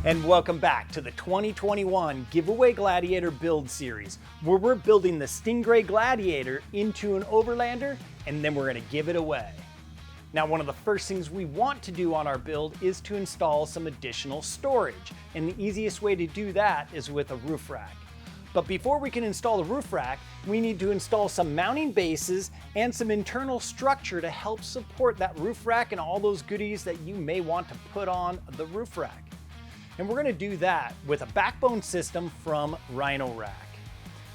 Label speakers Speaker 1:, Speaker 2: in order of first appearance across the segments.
Speaker 1: And welcome back to the 2021 Giveaway Gladiator build series, where we're building the Sting Gray Gladiator into an Overlander, and then we're going to give it away. Now, one of the first things we want to do on our build is to install some additional storage, and the easiest way to do that is with a roof rack. But before we can install the roof rack, we need to install some mounting bases and some internal structure to help support that roof rack and all those goodies that you may want to put on the roof rack. And we're going to do that with a backbone system from Rhino Rack.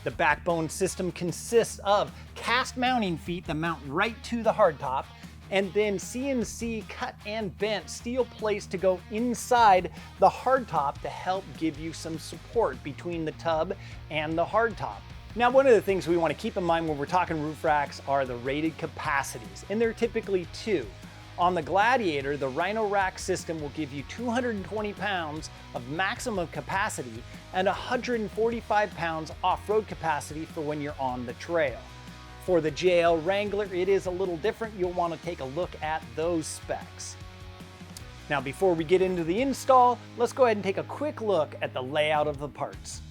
Speaker 1: The backbone system consists of cast mounting feet that mount right to the hardtop, and then CNC cut and bent steel plates to go inside the hardtop to help give you some support between the tub and the hardtop. Now, one of the things we want to keep in mind when we're talking roof racks are the rated capacities, and they're typically two. On the Gladiator, the Rhino Rack system will give you 220 pounds of maximum capacity and 145 pounds off-road capacity for when you're on the trail. For the JL Wrangler, it is a little different. You'll want to take a look at those specs. Now, before we get into the install, let's go ahead and take a quick look at the layout of the parts.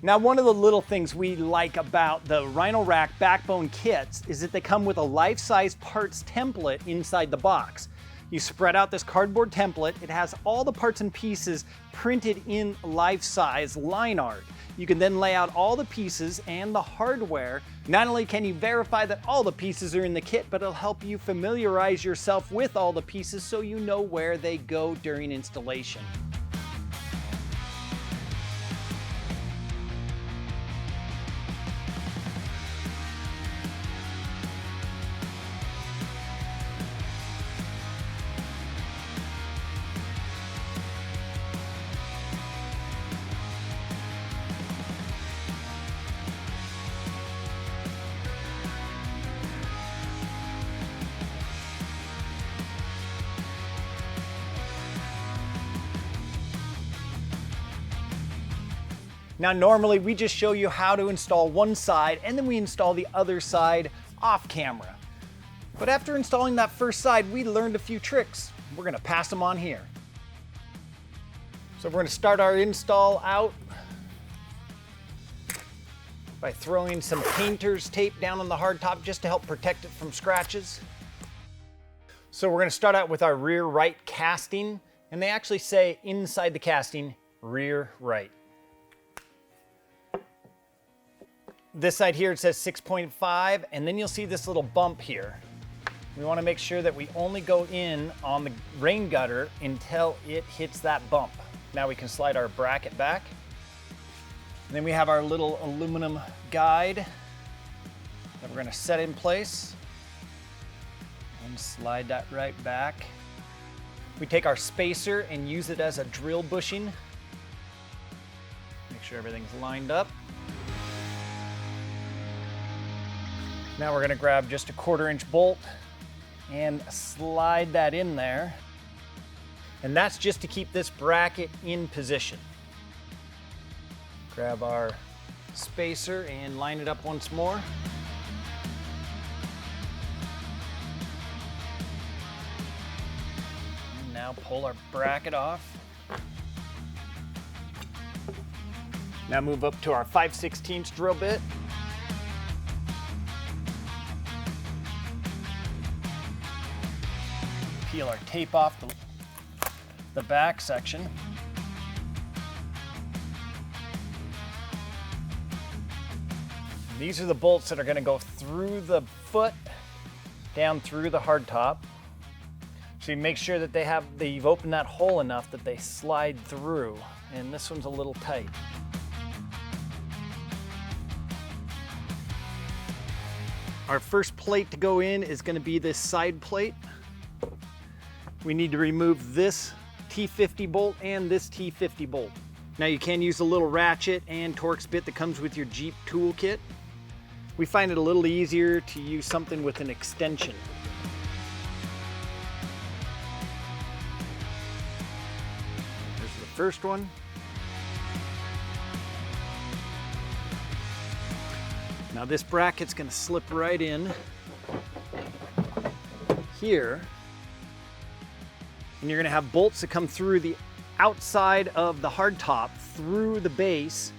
Speaker 1: Now, one of the little things we like about the Rhino Rack backbone kits is that they come with a life-size parts template inside the box. You spread out this cardboard template. It has all the parts and pieces printed in life-size line art. You can then lay out all the pieces and the hardware. Not only can you verify that all the pieces are in the kit, but it'll help you familiarize yourself with all the pieces so you know where they go during installation. Now, normally we just show you how to install one side and then we install the other side off camera. But after installing that first side, we learned a few tricks. We're going to pass them on here. So we're going to start our install out by throwing some painter's tape down on the hardtop just to help protect it from scratches. So we're going to start out with our rear right casting, and they actually say inside the casting, rear right. This side here, it says 6.5, and then you'll see this little bump here. We want to make sure that we only go in on the rain gutter until it hits that bump. Now we can slide our bracket back. And then we have our little aluminum guide that we're going to set in place. And slide that right back. We take our spacer and use it as a drill bushing. Make sure everything's lined up. Now we're going to grab just a 1/4 inch bolt and slide that in there. And that's just to keep this bracket in position. Grab our spacer and line it up once more. And now pull our bracket off. Now move up to our 5/16 drill bit. Peel our tape off the back section. These are the bolts that are going to go through the foot, down through the hardtop. So you make sure that you've opened that hole enough that they slide through. And this one's a little tight. Our first plate to go in is going to be this side plate. We need to remove this T50 bolt and this T50 bolt. Now you can use a little ratchet and Torx bit that comes with your Jeep toolkit. We find it a little easier to use something with an extension. There's the first one. Now this bracket's going to slip right in here. And you're gonna have bolts that come through the outside of the hardtop, through the base,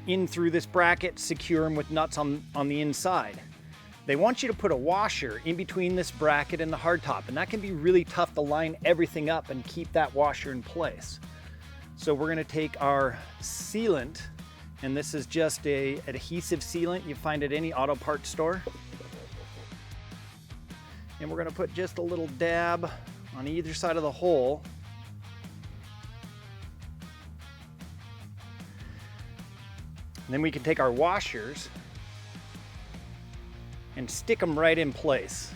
Speaker 1: in through this bracket, secure them with nuts on the inside. They want you to put a washer in between this bracket and the hardtop, and that can be really tough to line everything up and keep that washer in place. So we're gonna take our sealant, and this is just an adhesive sealant you find at any auto parts store. And we're gonna put just a little dab on either side of the hole. And then we can take our washers and stick them right in place.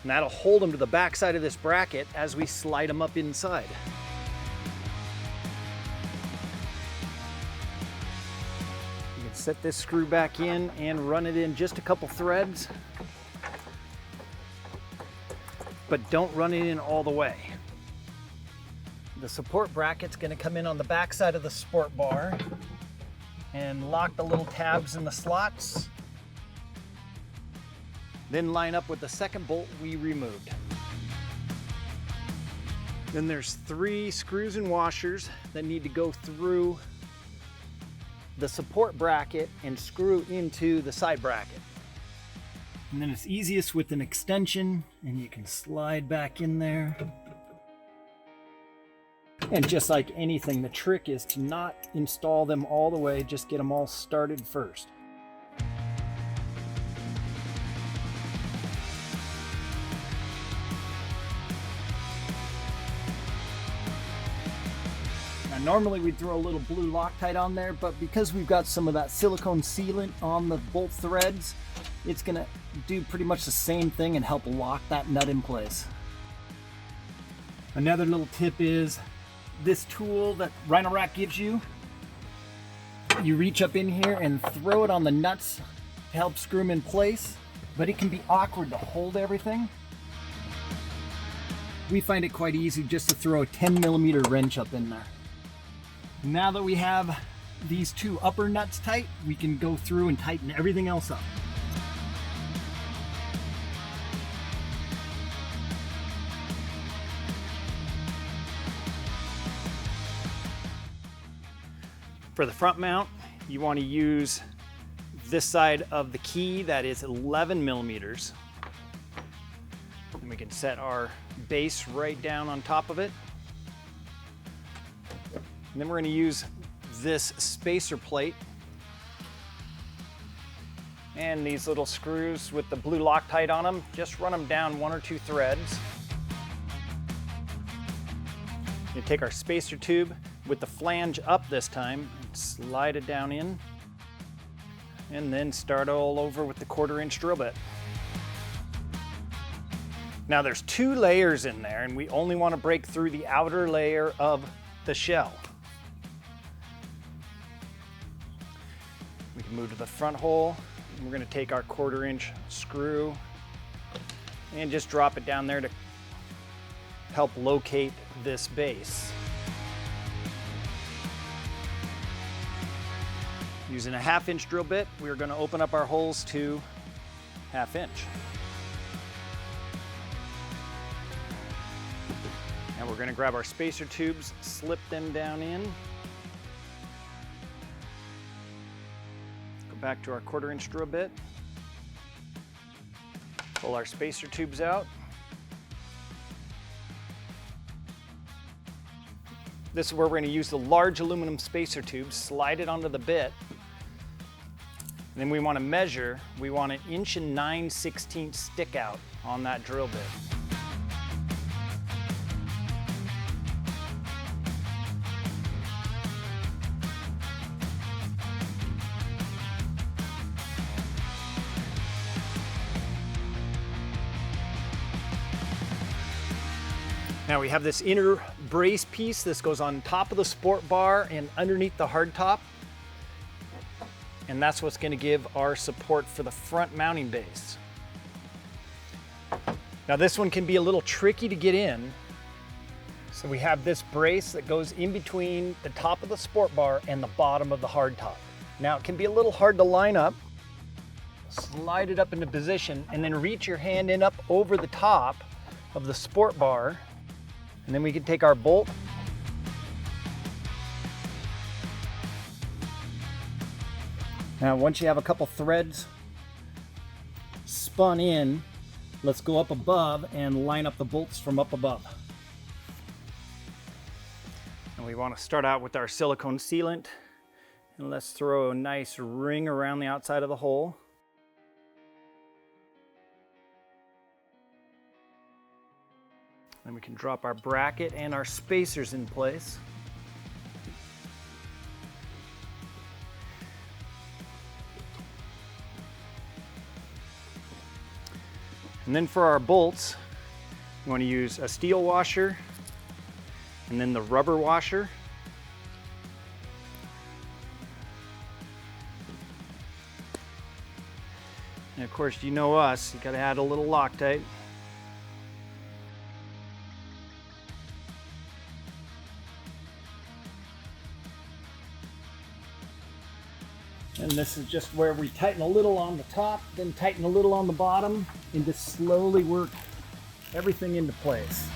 Speaker 1: And that'll hold them to the back side of this bracket as we slide them up inside. You can set this screw back in and run it in just a couple threads, but don't run it in all the way. The support bracket's going to come in on the back side of the sport bar and lock the little tabs in the slots. Then line up with the second bolt we removed. Then there's 3 screws and washers that need to go through the support bracket and screw into the side bracket. And then it's easiest with an extension, and you can slide back in there. And just like anything, the trick is to not install them all the way, just get them all started first. Now normally we'd throw a little blue Loctite on there, but because we've got some of that silicone sealant on the bolt threads, it's gonna do pretty much the same thing and help lock that nut in place. Another little tip is this tool that Rhino Rack gives you. You reach up in here and throw it on the nuts to help screw them in place, but it can be awkward to hold everything. We find it quite easy just to throw a 10mm wrench up in there. Now that we have these 2 upper nuts tight, we can go through and tighten everything else up. For the front mount, you want to use this side of the key that is 11mm. And we can set our base right down on top of it. And then we're going to use this spacer plate and these little screws with the blue Loctite on them. Just run them down 1 or 2 threads. You take our spacer tube with the flange up this time, and slide it down in, and then start all over with the 1/4 inch drill bit. Now there's 2 layers in there, and we only want to break through the outer layer of the shell. We can move to the front hole, and we're going to take our 1/4 inch screw and just drop it down there to help locate this base. Using a 1/2 inch drill bit, we're going to open up our holes to 1/2 inch. And we're going to grab our spacer tubes, slip them down in. Go back to our 1/4 inch drill bit. Pull our spacer tubes out. This is where we're going to use the large aluminum spacer tube, slide it onto the bit. And then we want to measure, we want 1 9/16 inch stick out on that drill bit. Now we have this inner brace piece. This goes on top of the sport bar and underneath the hardtop. And that's what's going to give our support for the front mounting base. Now this one can be a little tricky to get in. So we have this brace that goes in between the top of the sport bar and the bottom of the hardtop. Now it can be a little hard to line up. slide it up into position, and then reach your hand in up over the top of the sport bar. And then we can take our bolt, now once you have a couple threads spun in, let's go up above and line up the bolts from up above. And we want to start out with our silicone sealant, and let's throw a nice ring around the outside of the hole. Then we can drop our bracket and our spacers in place. And then for our bolts, you want to use a steel washer and then the rubber washer. And of course, you know us, you got to add a little Loctite. And this is just where we tighten a little on the top, then tighten a little on the bottom, and just slowly work everything into place.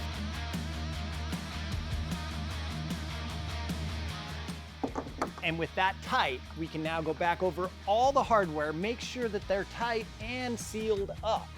Speaker 1: And with that tight, we can now go back over all the hardware, make sure that they're tight and sealed up.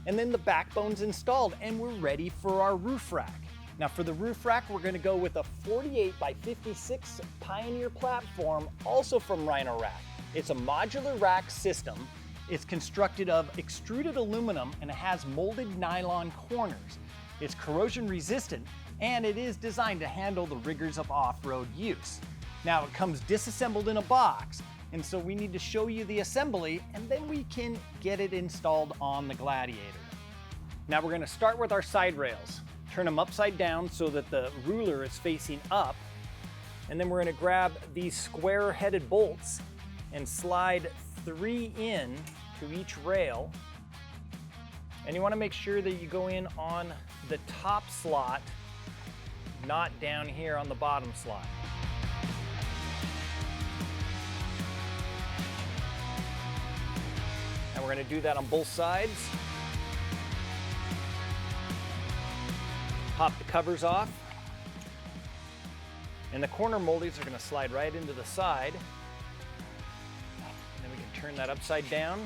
Speaker 1: And then the backbone's installed and we're ready for our roof rack. Now for the roof rack, we're gonna go with a 48 by 56 Pioneer platform, also from Rhino Rack. It's a modular rack system. It's constructed of extruded aluminum and it has molded nylon corners. It's corrosion resistant and it is designed to handle the rigors of off-road use. Now it comes disassembled in a box, and so we need to show you the assembly and then we can get it installed on the Gladiator. Now we're gonna start with our side rails. Turn them upside down so that the ruler is facing up, and then we're gonna grab these square-headed bolts and slide 3 in to each rail. And you wanna make sure that you go in on the top slot, not down here on the bottom slot. And we're gonna do that on both sides. Pop the covers off. And the corner moldings are gonna slide right into the side. And then we can turn that upside down.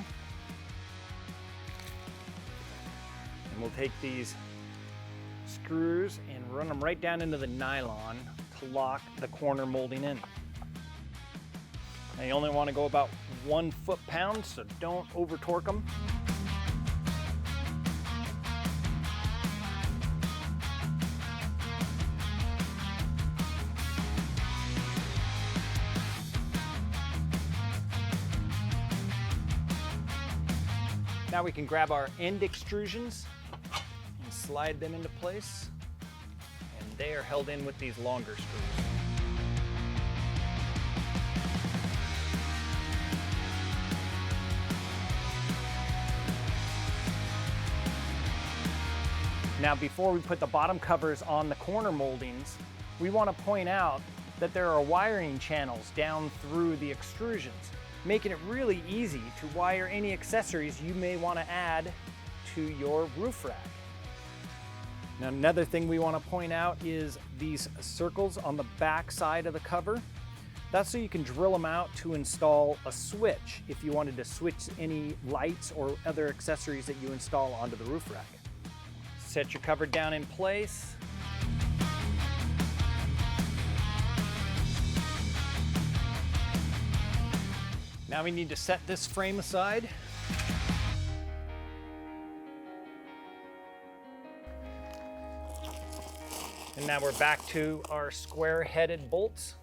Speaker 1: And we'll take these screws and run them right down into the nylon to lock the corner molding in. Now you only want to go about 1 foot-pound, so don't over torque them. Now we can grab our end extrusions and slide them into place, and they are held in with these longer screws. Now before we put the bottom covers on the corner moldings, we want to point out that there are wiring channels down through the extrusions, making it really easy to wire any accessories you may want to add to your roof rack. Now another thing we want to point out is these circles on the back side of the cover. That's so you can drill them out to install a switch if you wanted to switch any lights or other accessories that you install onto the roof rack. Set your cover down in place. Now we need to set this frame aside. And now we're back to our square-headed bolts.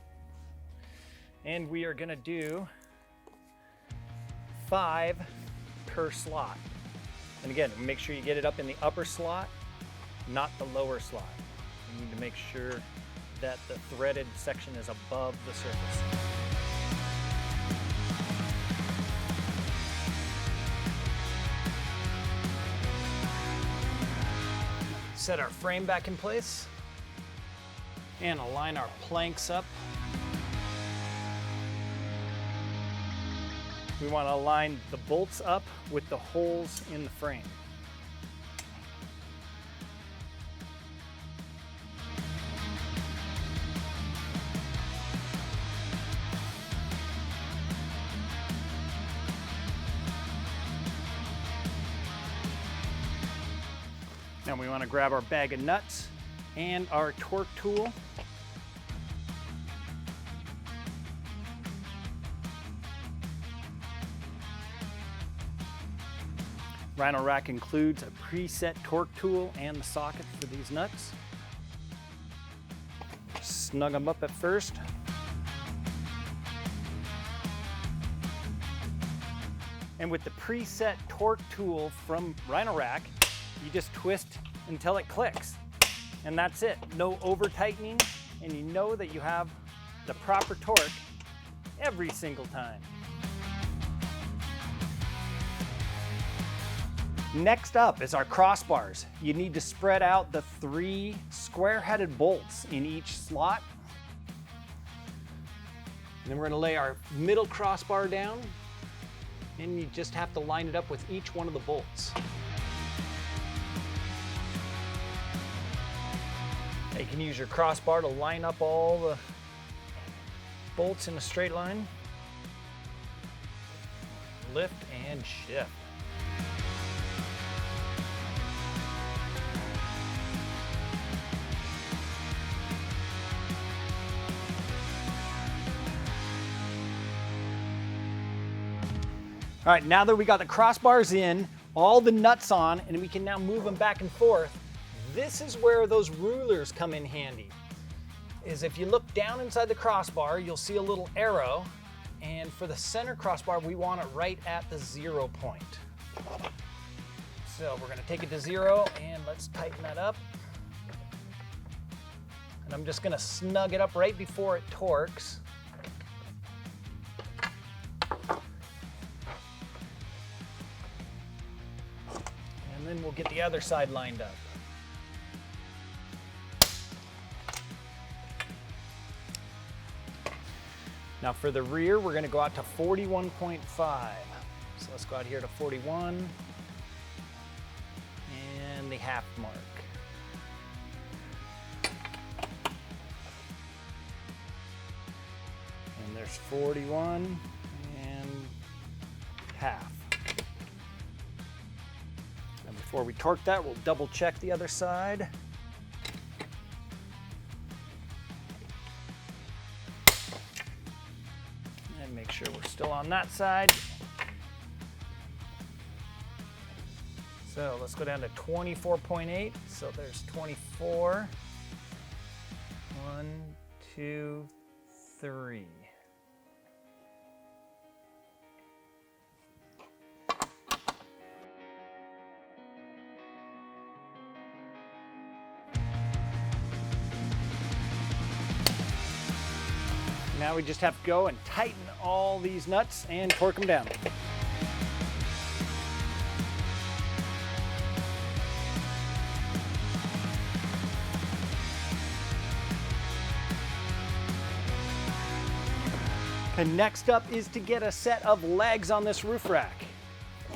Speaker 1: And we are gonna do 5 per slot. And again, make sure you get it up in the upper slot, not the lower slot. You need to make sure that the threaded section is above the surface. Set our frame back in place and align our planks up. We want to line the bolts up with the holes in the frame. Now we want to grab our bag of nuts and our torque tool. Rhino Rack includes a preset torque tool and the socket for these nuts. Snug them up at first. And with the preset torque tool from Rhino Rack, you just twist until it clicks. And that's it. No over tightening, and you know that you have the proper torque every single time. Next up is our crossbars. You need to spread out the 3 square-headed bolts in each slot. And then we're gonna lay our middle crossbar down, and you just have to line it up with each one of the bolts. You can use your crossbar to line up all the bolts in a straight line. Lift and shift. All right, now that we got the crossbars in, all the nuts on, and we can now move them back and forth, this is where those rulers come in handy. Is if you look down inside the crossbar, you'll see a little arrow, and for the center crossbar, we want it right at the 0 point. So we're gonna take it to 0, and let's tighten that up. And I'm just gonna snug it up right before it torques. And then we'll get the other side lined up. Now for the rear, we're gonna go out to 41.5. So let's go out here to 41 and the half mark. And there's 41 and half. And before we torque that, we'll double check the other side. Make sure we're still on that side. So let's go down to 24.8. So there's 24. 1, 2, 3. Now we just have to go and tighten all these nuts and torque them down. Okay, next up is to get a set of legs on this roof rack.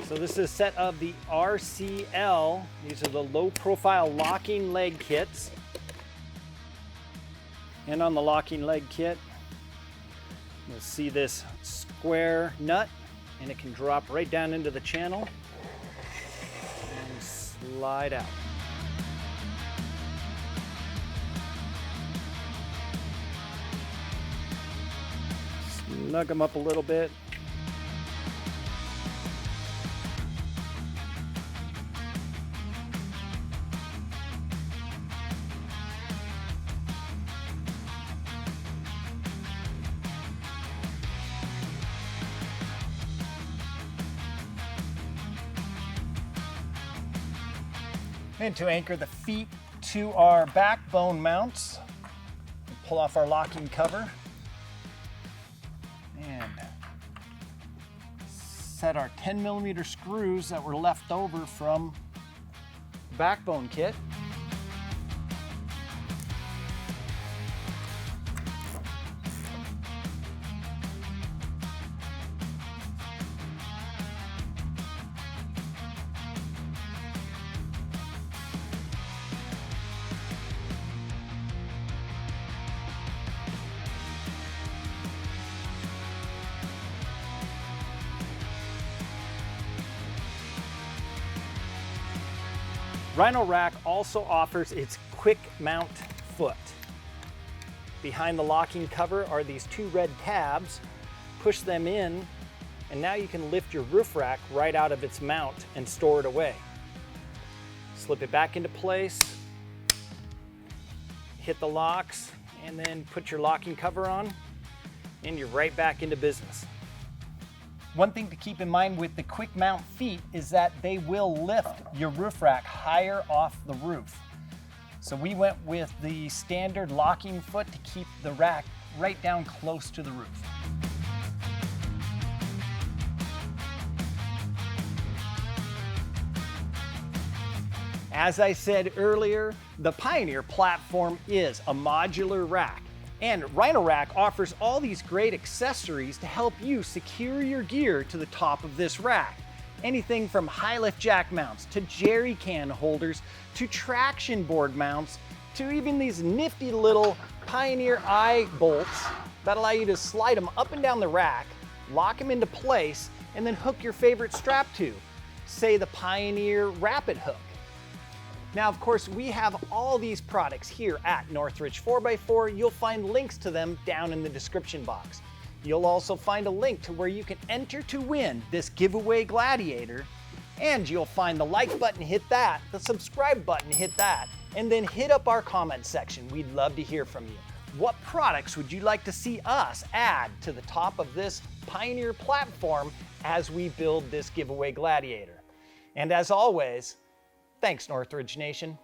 Speaker 1: So this is a set of the RCL. These are the low profile locking leg kits. And on the locking leg kit, you'll see this square nut, and it can drop right down into the channel and slide out. Snug them up a little bit. And to anchor the feet to our backbone mounts, pull off our locking cover and set our 10mm screws that were left over from the backbone kit. Rhino Rack also offers its quick mount foot. Behind the locking cover are these two red tabs. Push them in, and now you can lift your roof rack right out of its mount and store it away. Slip it back into place, hit the locks, and then put your locking cover on, and you're right back into business. One thing to keep in mind with the quick mount feet is that they will lift your roof rack higher off the roof. So we went with the standard locking foot to keep the rack right down close to the roof. As I said earlier, the Pioneer platform is a modular rack, and Rhino Rack offers all these great accessories to help you secure your gear to the top of this rack. Anything from high lift jack mounts to jerry can holders to traction board mounts to even these nifty little Pioneer eye bolts that allow you to slide them up and down the rack, lock them into place, and then hook your favorite strap to, say the Pioneer Rapid Hook. Now, of course, we have all these products here at Northridge 4x4. You'll find links to them down in the description box. You'll also find a link to where you can enter to win this Giveaway Gladiator, and you'll find the like button, hit that, the subscribe button, hit that, and then hit up our comment section. We'd love to hear from you. What products would you like to see us add to the top of this Pioneer platform as we build this Giveaway Gladiator? And as always, thanks, Northridge Nation.